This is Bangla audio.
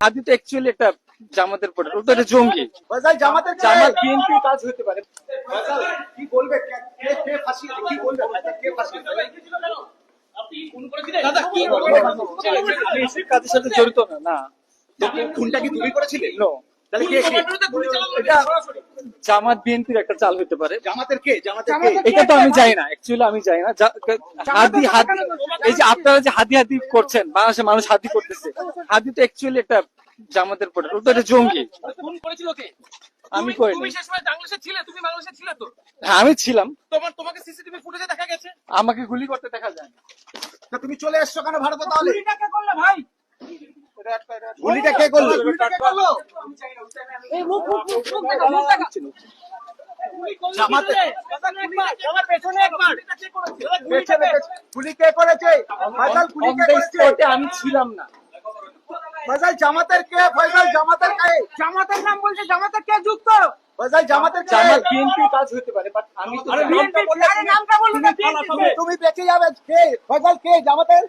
হাদি তো অ্যাকচুয়ালি একটা জামাতের প্রোডাক্ট, ও তো একটা জঙ্গি। জামাতের জামাত বিএনপি কাজ হতে পারে। কি বলবে কে ফাঁসিয়েছে কি বলবে কে ফাঁসিয়েছে দাদা কি এসব কাজের সাথে জড়িত না। না, খুনটা কি তুমি করেছিলে? নো, তাহলে কে এটা জামাত বিএনপির একটা চাল হতে পারে। জামাতের কে এটা তো আমি জানি না, অ্যাকচুয়ালি আমি জানি না। হাদি হাদি, এই যে আপনারা যে হাদি হাদি করছেন, বাংলাদেশের মানুষ হাদি করতেছে, হাদি তো অ্যাকচুয়ালি একটা জামাতের প্রোডাক্ট, ও তো একটা জঙ্গি। খুন করেছিল কে? আমি করিনি। তুমি সেই সময় বাংলাদেশে ছিলে, তুমি বাংলাদেশে ছিলে তো? হ্যাঁ, আমি ছিলাম। তোমাকে সিসিটিভি ফুটেজে দেখা গেছে। আমাকে গুলি করতে দেখা যায় না। তা তুমি চলে এসছো কেন ভারতে তাহলে? গুলিটা কে করলে ভাই? গুলিটা কে করলো? এই মুখ দেখা, মুখ দেখা। জামাতে আমার পেছনে একবার। গুলি কে করেছে? ফয়সাল গুলি অন কে দ্য করেছে? স্পটে আমি ছিলাম না। ফয়সাল জামাতের কে? ফয়সাল জামাতের কে? জামাতের নাম বলছে, জামাতের কে যুক্ত? ফয়সাল জামাতের কে? জামাত বিএনপি কাজ হতে পারে, বাট আমি তো আরে জানি না। নামটা বললে আরে নামটা বলবে না, তুমি বেঁচে যাবে। কে? ফয়সাল কে? জামাতের